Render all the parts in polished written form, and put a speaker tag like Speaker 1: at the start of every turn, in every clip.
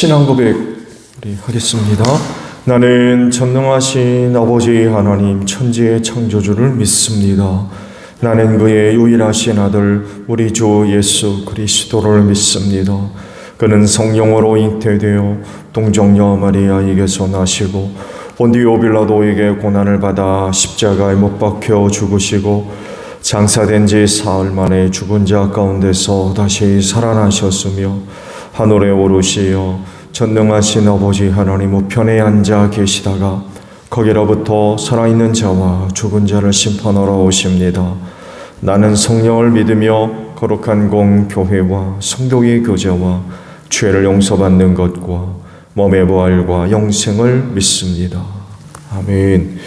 Speaker 1: 신앙 고백 우리 하겠습니다. 나는 전능하신 아버지 하나님 천지의 창조주를 믿습니다. 나는 그의 유일하신 아들 우리 주 예수 그리스도를 믿습니다. 그는 성령으로 잉태되어 동정녀 마리아에게서 나시고 본디오 빌라도에게 고난을 받아 십자가에 못 박혀 죽으시고 장사된 지 사흘 만에 죽은 자 가운데서 다시 살아나셨으며 하늘에 오르시어 전능하신 아버지 하나님 우편에 앉아 계시다가 거기로부터 살아있는 자와 죽은 자를 심판하러 오십니다. 나는 성령을 믿으며 거룩한 공교회와 성도의 교제와 죄를 용서받는 것과 몸의 부활과 영생을 믿습니다. 아멘.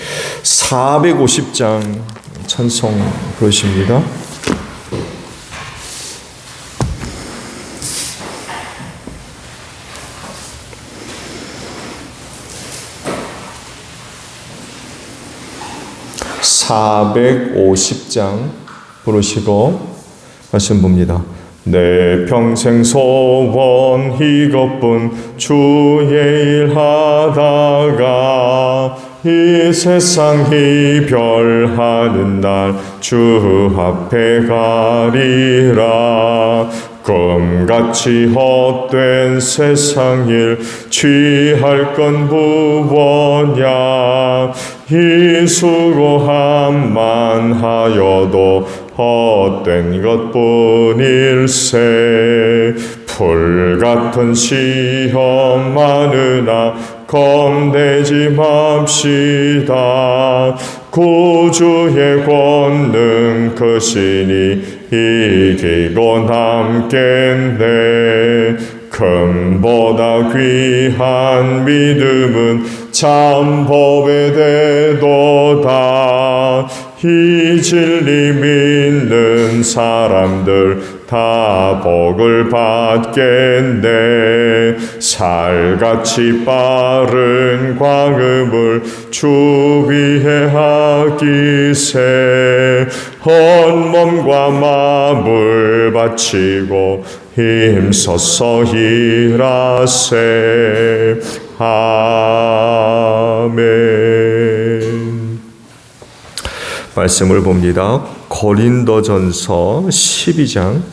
Speaker 1: 450장 찬송 그러십니다. (450장) 부르시고 말씀 봅니다. 내 평생 소원 이것뿐 주의 일 하다가 이 세상 이별하는 날 주 앞에 가리라. 금같이 헛된 세상 일 취할 건 무엇냐. 이 수고함만 하여도 헛된 것뿐일세. 불같은 시험 많으나 겁내지 맙시다. 구주의 권능 크시니 이기고 남겠네. 금보다 귀한 믿음은 참 법에 대도다. 이 진리 믿는 사람들 다 복을 받겠네. 살같이 빠른 광음을 주위에 하기세. 헌몸과 마음을 바치고 힘써서 일하세. 아멘. 말씀을 봅니다. 고린도전서 12장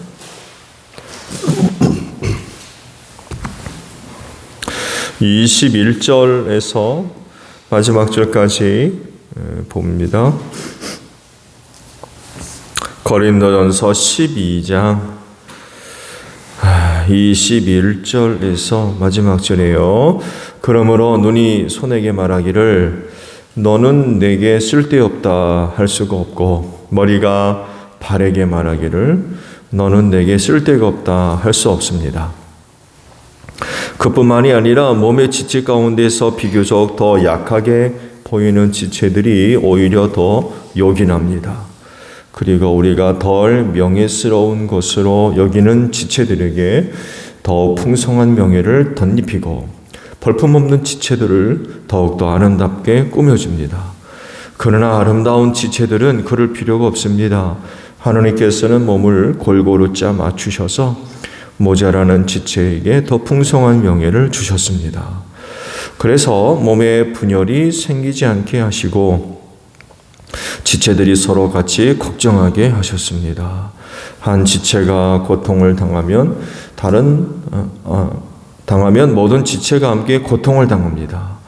Speaker 1: 21절에서 마지막 절까지 봅니다. 고린도전서 12장 21절에서 마지막 절이에요. 그러므로 눈이 손에게 말하기를 너는 내게 쓸데없다 할 수가 없고, 머리가 발에게 말하기를 너는 내게 쓸데가 없다 할 수 없습니다. 그뿐만이 아니라 몸의 지체 가운데서 비교적 더 약하게 보이는 지체들이 오히려 더 요긴합니다. 그리고 우리가 덜 명예스러운 것으로 여기는 지체들에게 더 풍성한 명예를 덧입히고 볼품없는 지체들을 더욱더 아름답게 꾸며줍니다. 그러나 아름다운 지체들은 그럴 필요가 없습니다. 하나님께서는 몸을 골고루 짜 맞추셔서 모자라는 지체에게 더 풍성한 명예를 주셨습니다. 그래서 몸에 분열이 생기지 않게 하시고 지체들이 서로 같이 걱정하게 하셨습니다. 한 지체가 고통을 당하면 모든 지체가 함께 고통을 당합니다.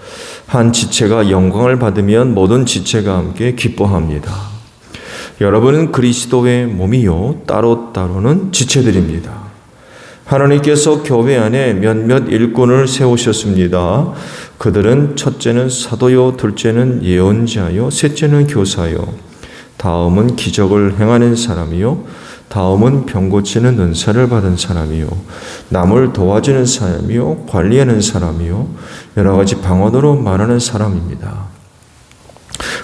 Speaker 1: 한 지체가 영광을 받으면 모든 지체가 함께 기뻐합니다. 여러분은 그리스도의 몸이요 따로따로는 지체들입니다. 하나님께서 교회 안에 몇몇 일꾼을 세우셨습니다. 그들은 첫째는 사도요, 둘째는 예언자요, 셋째는 교사요, 다음은 기적을 행하는 사람이요, 다음은 병 고치는 은사를 받은 사람이요, 남을 도와주는 사람이요, 관리하는 사람이요, 여러 가지 방언으로 말하는 사람입니다.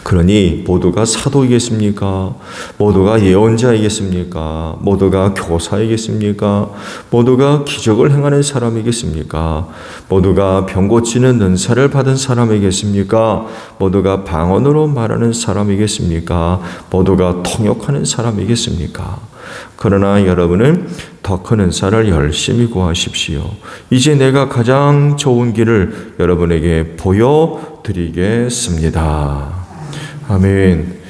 Speaker 1: 그러니 모두가 사도이겠습니까? 모두가 예언자이겠습니까? 모두가 교사이겠습니까? 모두가 기적을 행하는 사람이겠습니까? 모두가 병 고치는 은사를 받은 사람이겠습니까? 모두가 방언으로 말하는 사람이겠습니까? 모두가 통역하는 사람이겠습니까? 그러나 여러분은 더 큰 은사를 열심히 구하십시오. 이제 내가 가장 좋은 길을 여러분에게 보여드리겠습니다. 아멘.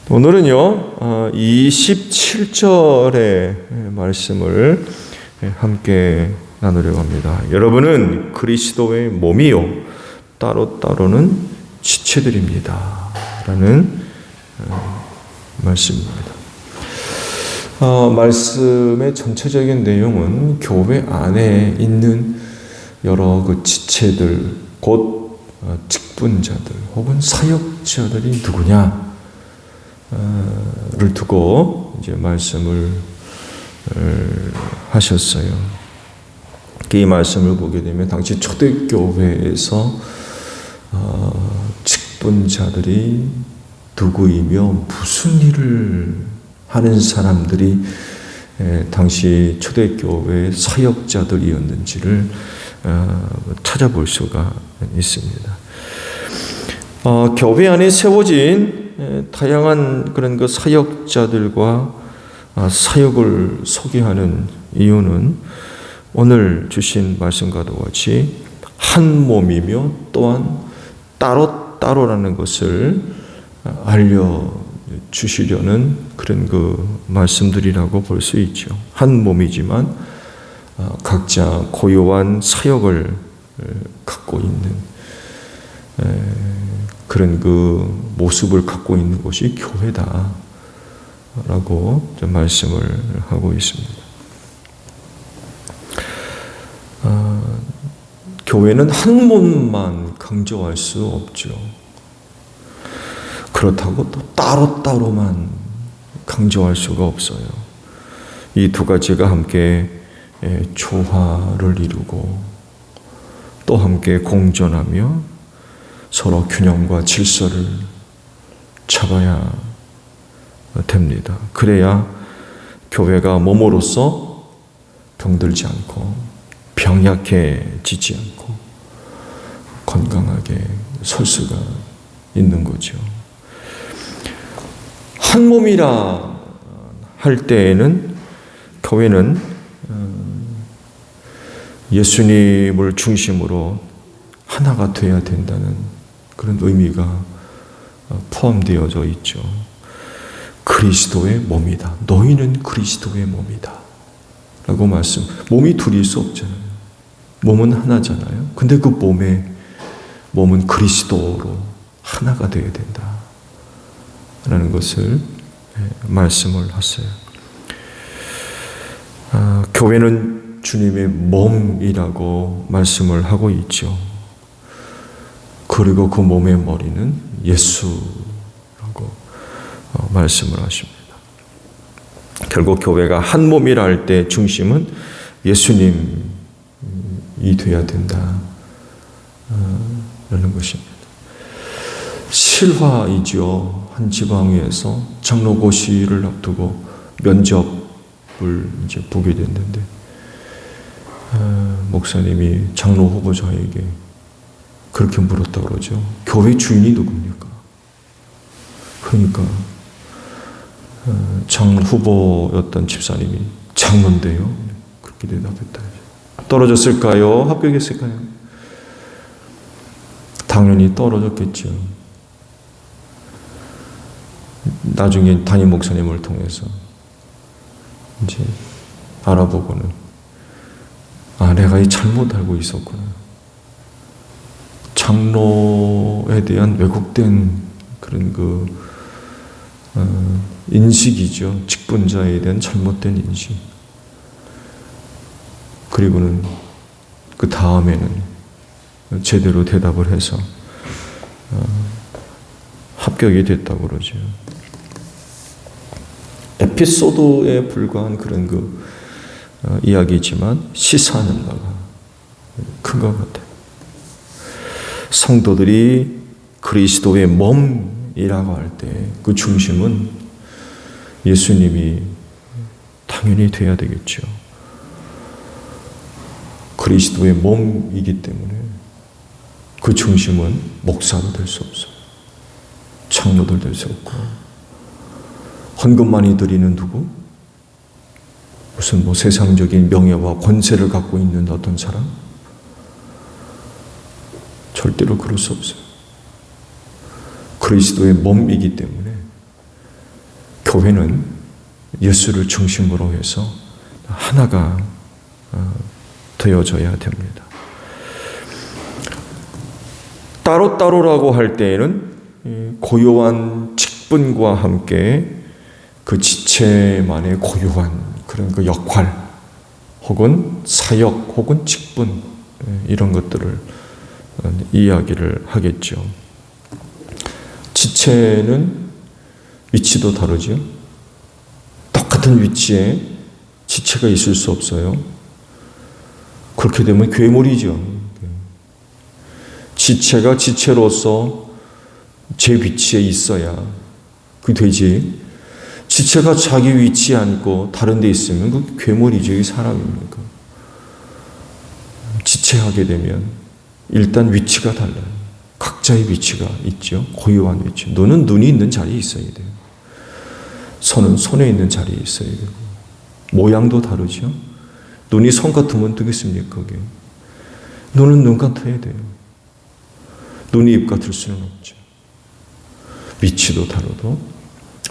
Speaker 1: 오늘은요, 27절의 말씀을 함께 나누려고 합니다. 여러분은 그리스도의 몸이요, 따로따로는 지체들입니다. 라는 말씀입니다. 말씀의 전체적인 내용은 교회 안에 있는 여러 그 지체들, 곧 직분자들 혹은 사역자들이 누구냐를 두고 이제 말씀을 하셨어요. 이 말씀을 보게 되면 당시 초대교회에서 직분자들이 누구이며 무슨 일을 하는 사람들이 당시 초대교회의 사역자들이었는지를 찾아볼 수가 있습니다. 교회 안에 세워진 다양한 그런 그 사역자들과 사역을 소개하는 이유는 오늘 주신 말씀과도 같이 한 몸이며 또한 따로따로라는 것을 알려주시려는 그런 그 말씀들이라고 볼 수 있죠. 한 몸이지만 각자 고유한 사역을 갖고 있는 그런 그 모습을 갖고 있는 곳이 교회다라고 말씀을 하고 있습니다. 교회는 한 몸만 강조할 수 없죠. 그렇다고 또 따로따로만 강조할 수가 없어요. 이 두 가지가 함께 조화를 이루고 또 함께 공존하며 서로 균형과 질서를 잡아야 됩니다. 그래야 교회가 몸으로서 병들지 않고 병약해지지 않고 건강하게 설 수가 있는 거죠. 한 몸이라 할 때에는 교회는 예수님을 중심으로 하나가 되어야 된다는 그런 의미가 포함되어져 있죠. 그리스도의 몸이다. 너희는 그리스도의 몸이다. 라고 말씀. 몸이 둘일 수 없잖아요. 몸은 하나잖아요. 근데 그 몸은 그리스도로 하나가 되어야 된다. 라는 것을 말씀을 하세요. 교회는 주님의 몸이라고 말씀을 하고 있죠. 그리고 그 몸의 머리는 예수라고 말씀을 하십니다. 결국 교회가 한 몸이라 할 때 중심은 예수님이 되어야 된다. 라는 것입니다. 실화이죠. 한 지방에서 장로고시를 앞두고 면접을 이제 보게 됐는데, 목사님이 장로 후보자에게 그렇게 물었다 그러죠. 교회 주인이 누굽니까? 그러니까 장 후보였던 집사님이 장로인데요. 그렇게 대답했다. 떨어졌을까요? 합격했을까요? 당연히 떨어졌겠죠. 나중에 담임 목사님을 통해서 이제 알아보고는 내가 이 잘못 알고 있었구나. 장로에 대한 왜곡된 그런 그 인식이죠. 직분자에 대한 잘못된 인식. 그리고는 그 다음에는 제대로 대답을 해서 합격이 됐다고 그러죠. 에피소드에 불과한 그런 그 이야기지만 시사하는 바가 큰 것 같아요. 성도들이 그리스도의 몸이라고 할 때 그 중심은 예수님이 당연히 돼야 되겠죠. 그리스도의 몸이기 때문에 그 중심은 목사도 될 수 없어요. 장로들 될 수 없고, 헌금 많이 드리는 누구? 무슨 세상적인 명예와 권세를 갖고 있는 어떤 사람? 절대로 그럴 수 없어요. 그리스도의 몸이기 때문에 교회는 예수를 중심으로 해서 하나가 되어져야 됩니다. 따로따로라고 할 때에는 고요한 직분과 함께 그 지체만의 고요한 그런 그 역할 혹은 사역 혹은 직분 이런 것들을 이야기를 하겠죠. 지체는 위치도 다르죠. 똑같은 위치에 지체가 있을 수 없어요. 그렇게 되면 괴물이죠. 지체가 지체로서 제 위치에 있어야 그게 되지. 지체가 자기 위치에 앉고 다른 데 있으면 그 괴물이죠. 이 사람입니까? 지체하게 되면 일단 위치가 달라요. 각자의 위치가 있죠. 고유한 위치. 눈은 눈이 있는 자리에 있어야 돼요. 손은 손에 있는 자리에 있어야 되고, 모양도 다르죠. 눈이 손 같으면 되겠습니까? 그게? 눈은 눈 같아야 돼요. 눈이 입 같을 수는 없죠. 위치도 다르고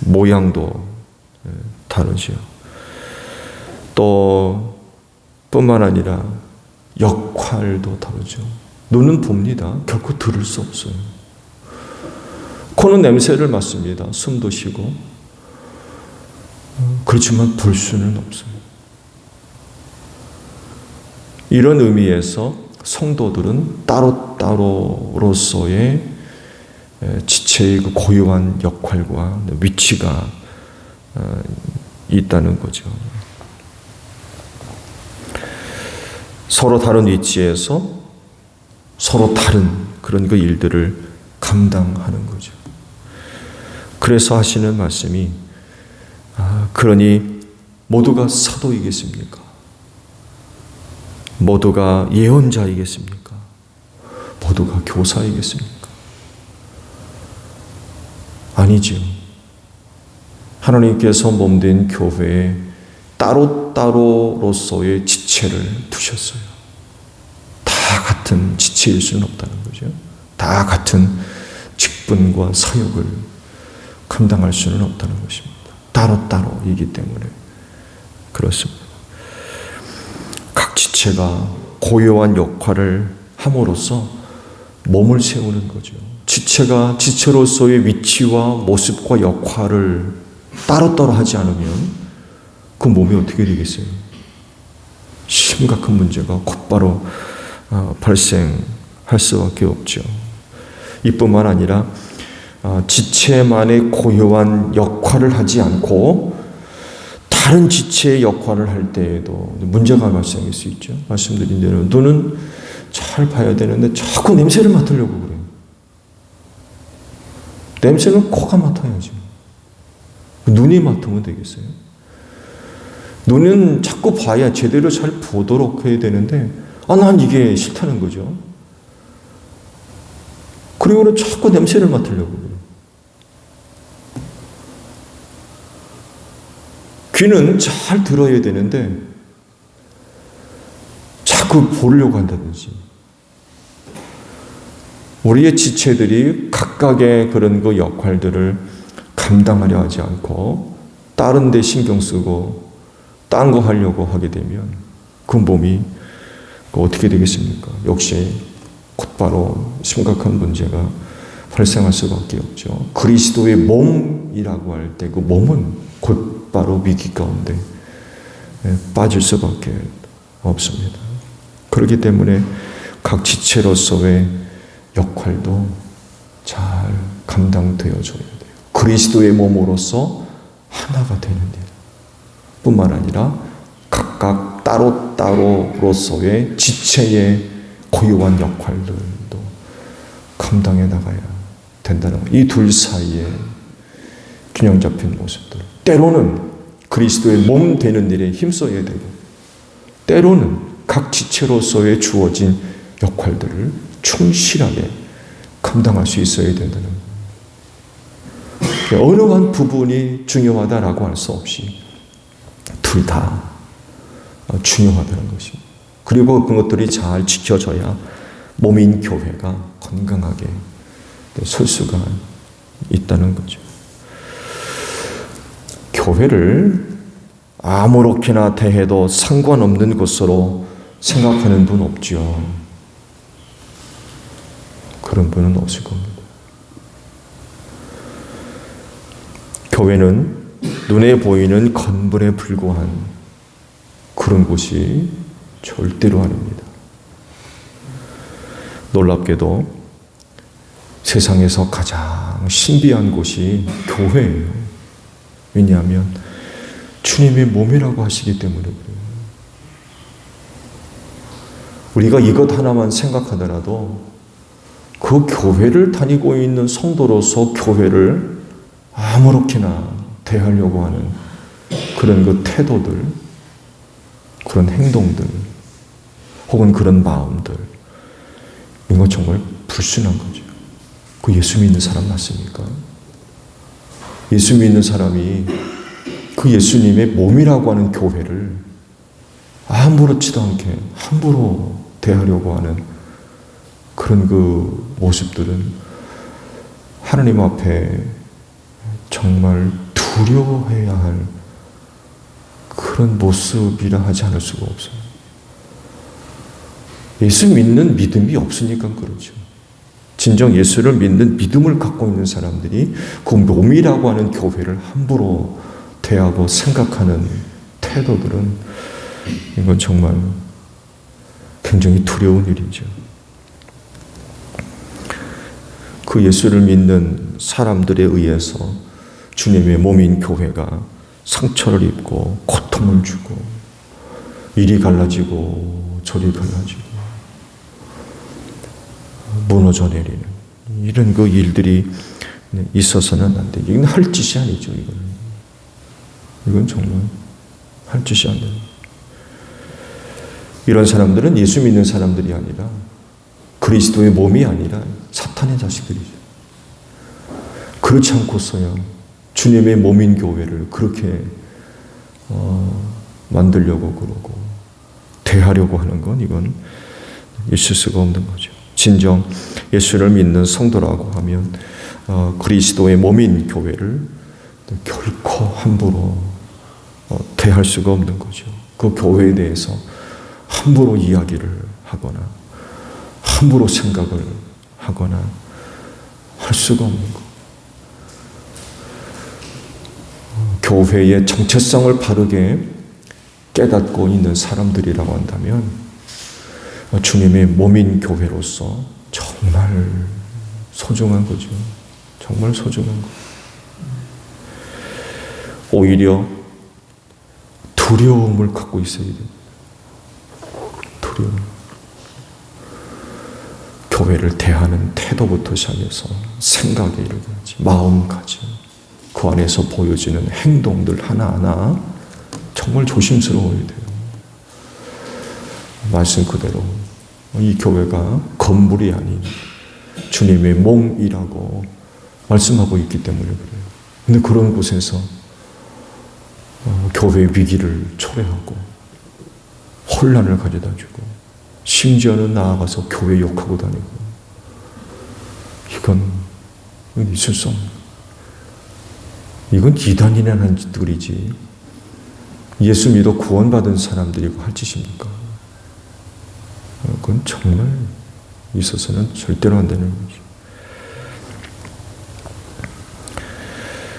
Speaker 1: 모양도 다르죠. 또 뿐만 아니라 역할도 다르죠. 눈은 봅니다. 결코 들을 수 없어요. 코는 냄새를 맡습니다. 숨도 쉬고. 그렇지만 볼 수는 없어요. 이런 의미에서 성도들은 따로따로로서의 지체의 그 고유한 역할과 위치가 있다는 거죠. 서로 다른 위치에서 서로 다른 그런 그 일들을 감당하는 거죠. 그래서 하시는 말씀이 그러니 모두가 사도이겠습니까? 모두가 예언자이겠습니까? 모두가 교사이겠습니까? 아니죠. 하나님께서 몸된 교회에 따로따로로서의 지체를 두셨어요. 다 같은 지체일 수는 없다는 거죠. 다 같은 직분과 사역을 감당할 수는 없다는 것입니다. 따로따로이기 때문에 그렇습니다. 각 지체가 고요한 역할을 함으로써 몸을 세우는 거죠. 지체가 지체로서의 위치와 모습과 역할을 따로따로 하지 않으면 그 몸이 어떻게 되겠어요? 심각한 문제가 곧바로 발생할 수밖에 없죠. 이뿐만 아니라 지체만의 고요한 역할을 하지 않고 다른 지체의 역할을 할 때에도 문제가 발생할 수 있죠. 말씀드린 대로 눈은 잘 봐야 되는데 자꾸 냄새를 맡으려고 그래요. 냄새는 코가 맡아야죠. 눈이 맡으면 되겠어요? 눈은 자꾸 봐야 제대로 잘 보도록 해야 되는데 난 이게 싫다는 거죠. 그리고는 자꾸 냄새를 맡으려고 그래요. 귀는 잘 들어야 되는데 자꾸 보려고 한다든지. 우리의 지체들이 각각의 그런 그 역할들을 감당하려 하지 않고 다른 데 신경 쓰고 딴 거 하려고 하게 되면 그 몸이 어떻게 되겠습니까? 역시 곧바로 심각한 문제가 발생할 수밖에 없죠. 그리스도의 몸이라고 할 때 그 몸은 곧바로 위기 가운데 빠질 수밖에 없습니다. 그렇기 때문에 각 지체로서의 역할도 잘 감당되어져야 돼요. 그리스도의 몸으로서 하나가 되는 일 뿐만 아니라 각각 따로따로로서의 지체의 고유한 역할들도 감당해 나가야 된다는 것. 이 둘 사이에 균형 잡힌 모습들. 때로는 그리스도의 몸 되는 일에 힘써야 되고, 때로는 각 지체로서의 주어진 역할들을 충실하게 감당할 수 있어야 된다는 것. 어느 한 부분이 중요하다라고 할 수 없이 둘 다 중요하다는 것입니다. 그리고 그것들이 잘 지켜져야 몸인 교회가 건강하게 설 수가 있다는 거죠. 교회를 아무렇게나 대해도 상관없는 것으로 생각하는 분 없죠. 그런 분은 없을 겁니다. 교회는 눈에 보이는 건물에 불과한 그런 곳이 절대로 아닙니다. 놀랍게도 세상에서 가장 신비한 곳이 교회예요. 왜냐하면 주님의 몸이라고 하시기 때문에 그래요. 우리가 이것 하나만 생각하더라도 그 교회를 다니고 있는 성도로서 교회를 아무렇게나 대하려고 하는 그런 그 태도들, 그런 행동들, 혹은 그런 마음들, 이건 정말 불순한 거죠. 그 예수 믿는 사람 맞습니까? 예수 믿는 사람이 그 예수님의 몸이라고 하는 교회를 아무렇지도 않게 함부로 대하려고 하는 그런 그 모습들은 하나님 앞에 정말 두려워해야 할 그런 모습이라 하지 않을 수가 없어요. 예수 믿는 믿음이 없으니까 그렇죠. 진정 예수를 믿는 믿음을 갖고 있는 사람들이 그 몸이라고 하는 교회를 함부로 대하고 생각하는 태도들은 이건 정말 굉장히 두려운 일이죠. 그 예수를 믿는 사람들에 의해서 주님의 몸인 교회가 상처를 입고 고통을 주고 이리 갈라지고 저리 갈라지고 무너져 내리는 이런 그 일들이 있어서는 안 돼. 이건 할 짓이 아니죠. 이건 정말 할 짓이 안 돼요. 이런 사람들은 예수 믿는 사람들이 아니라 그리스도의 몸이 아니라 사탄의 자식들이죠. 그렇지 않고서야 주님의 몸인 교회를 그렇게 만들려고 그러고 대하려고 하는 건 이건 있을 수가 없는 거죠. 진정 예수를 믿는 성도라고 하면 그리스도의 몸인 교회를 결코 함부로 대할 수가 없는 거죠. 그 교회에 대해서 함부로 이야기를 하거나 함부로 생각을 하거나 할 수가 없는 거. 교회의 정체성을 바르게 깨닫고 있는 사람들이라고 한다면 주님의 몸인 교회로서 정말 소중한 거죠. 정말 소중한 거. 오히려 두려움을 갖고 있어야 돼요. 두려움. 교회를 대하는 태도부터 시작해서 생각에 이르든지 마음가짐, 그 안에서 보여지는 행동들 하나하나 정말 조심스러워야 돼요. 말씀 그대로 이 교회가 건물이 아닌 주님의 몸이라고 말씀하고 있기 때문에 그래요. 근데 그런 곳에서 교회의 위기를 초래하고 혼란을 가져다주고 심지어는 나아가서 교회 욕하고 다니고 이건 있을 수 없는 거예요. 이건 이단이나 한 짓들이지 예수 믿어 구원받은 사람들이 할 짓입니까? 그건 정말 있어서는 절대로 안 되는 거죠.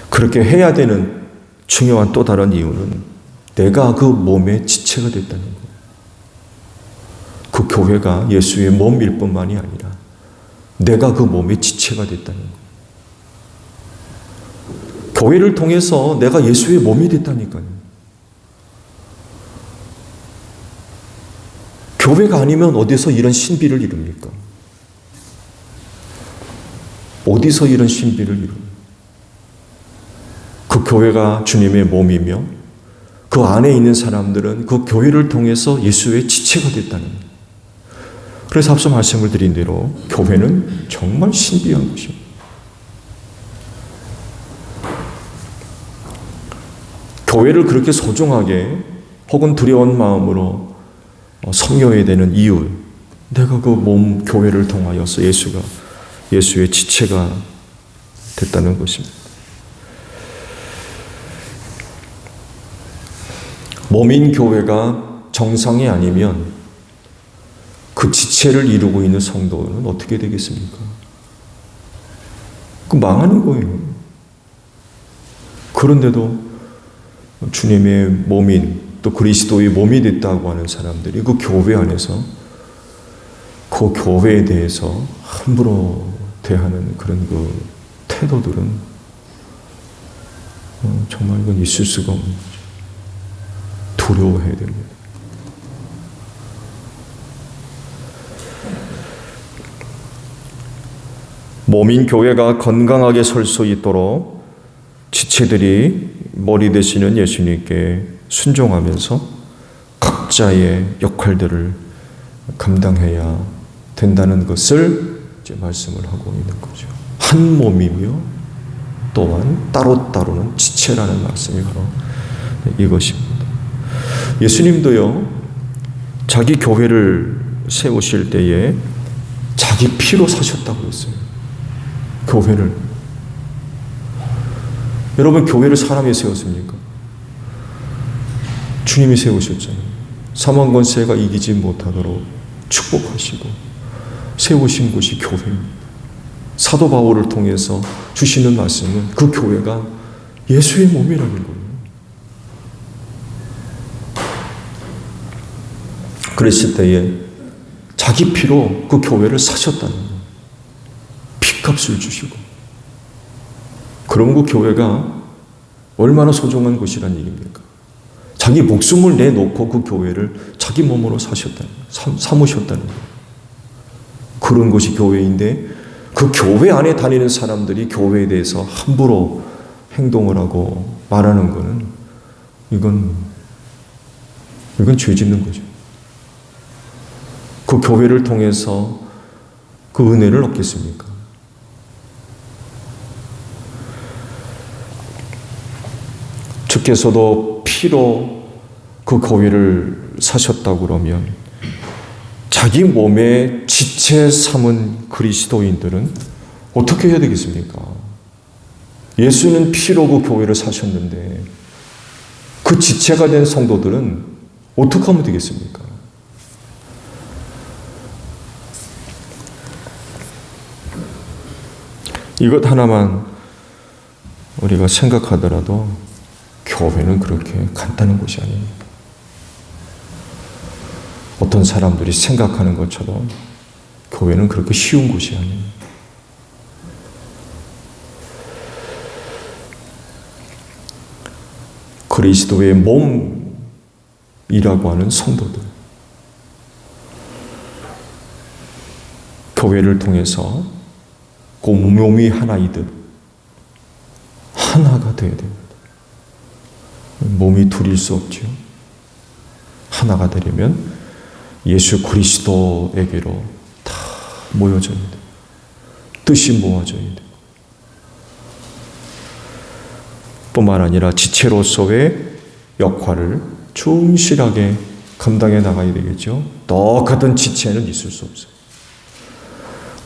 Speaker 1: 그렇게 해야 되는 중요한 또 다른 이유는 내가 그 몸의 지체가 됐다는 거예요. 그 교회가 예수의 몸일 뿐만이 아니라 내가 그 몸의 지체가 됐다는 거예요. 교회를 통해서 내가 예수의 몸이 됐다니까요. 교회가 아니면 어디서 이런 신비를 이룹니까? 어디서 이런 신비를 이루는? 그 교회가 주님의 몸이며 그 안에 있는 사람들은 그 교회를 통해서 예수의 지체가 됐다는 거예요. 그래서 앞서 말씀을 드린 대로 교회는 정말 신비한 것입니다. 교회를 그렇게 소중하게 혹은 두려운 마음으로 섬겨야 되는 이유, 내가 그 몸 교회를 통하여서 예수의 지체가 됐다는 것입니다. 몸인 교회가 정상이 아니면 그 지체를 이루고 있는 성도는 어떻게 되겠습니까? 그 망하는 거예요. 그런데도 주님의 몸인 또 그리스도의 몸이 됐다고 하는 사람들이 그 교회 안에서 그 교회에 대해서 함부로 대하는 그런 그 태도들은 정말 이건 있을 수가 없는 거죠. 두려워해야 됩니다. 몸인 교회가 건강하게 설 수 있도록 지체들이 머리 되시는 예수님께 순종하면서 각자의 역할들을 감당해야 된다는 것을 이제 말씀을 하고 있는 거죠. 한 몸이며 또한 따로따로는 지체라는 말씀이 바로 이것입니다. 예수님도요, 자기 교회를 세우실 때에 자기 피로 사셨다고 했어요. 교회를. 여러분, 교회를 사람이 세웠습니까? 주님이 세우셨잖아요. 사망 권세가 이기지 못하도록 축복하시고 세우신 곳이 교회입니다. 사도 바울을 통해서 주시는 말씀은 그 교회가 예수의 몸이라는 거예요. 그랬을 때에 자기 피로 그 교회를 사셨다는 거예요. 피값을 주시고. 그럼 그 교회가 얼마나 소중한 곳이란 얘기입니까? 자기 목숨을 내놓고 그 교회를 자기 몸으로 삼으셨다는 거예요. 그런 곳이 교회인데 그 교회 안에 다니는 사람들이 교회에 대해서 함부로 행동을 하고 말하는 거는 이건 죄 짓는 거죠. 그 교회를 통해서 그 은혜를 얻겠습니까? 주께서도 피로 그 교회를 사셨다고 그러면 자기 몸에 지체 삼은 그리스도인들은 어떻게 해야 되겠습니까? 예수는 피로 그 교회를 사셨는데 그 지체가 된 성도들은 어떻게 하면 되겠습니까? 이것 하나만 우리가 생각하더라도 교회는 그렇게 간단한 곳이 아닙니다. 어떤 사람들이 생각하는 것처럼 교회는 그렇게 쉬운 곳이 아닙니다. 그리스도의 몸이라고 하는 성도들, 교회를 통해서 그 몸이 하나이듯 하나가 되어야 됩니다. 몸이 둘일 수 없죠. 하나가 되려면 예수 그리스도에게로 다 모여져야 돼요. 뜻이 모아져야 돼요. 뿐만 아니라 지체로서의 역할을 충실하게 감당해 나가야 되겠죠. 똑같은 지체는 있을 수 없어요.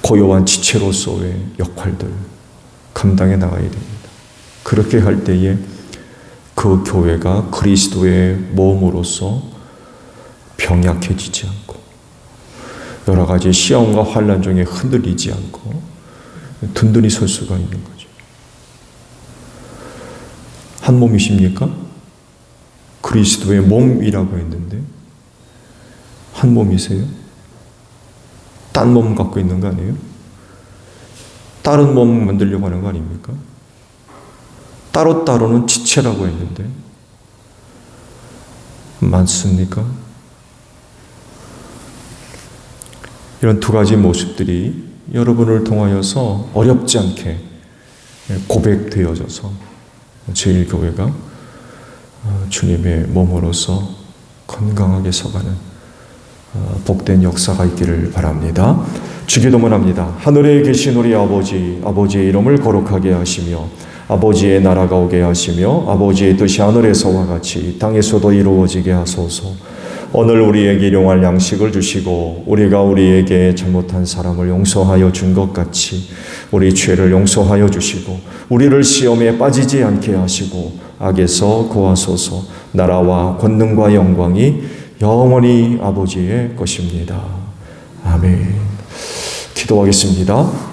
Speaker 1: 고요한 지체로서의 역할들 감당해 나가야 됩니다. 그렇게 할 때에 그 교회가 그리스도의 몸으로서 병약해지지 않고 여러 가지 시험과 환난 중에 흔들리지 않고 든든히 설 수가 있는 거죠. 한 몸이십니까? 그리스도의 몸이라고 했는데 한 몸이세요? 딴 몸 갖고 있는 거 아니에요? 다른 몸 만들려고 하는 거 아닙니까? 따로따로는 지체라고 했는데 맞습니까? 이런 두 가지 모습들이 여러분을 통하여서 어렵지 않게 고백되어져서 제1교회가 주님의 몸으로서 건강하게 서가는 복된 역사가 있기를 바랍니다. 주기도문 합니다. 하늘에 계신 우리 아버지, 아버지의 이름을 거룩하게 하시며 아버지의 나라가 오게 하시며 아버지의 뜻이 하늘에서와 같이 땅에서도 이루어지게 하소서. 오늘 우리에게 일용할 양식을 주시고 우리가 우리에게 잘못한 사람을 용서하여 준 것 같이 우리 죄를 용서하여 주시고 우리를 시험에 빠지지 않게 하시고 악에서 구하소서. 나라와 권능과 영광이 영원히 아버지의 것입니다. 아멘. 기도하겠습니다.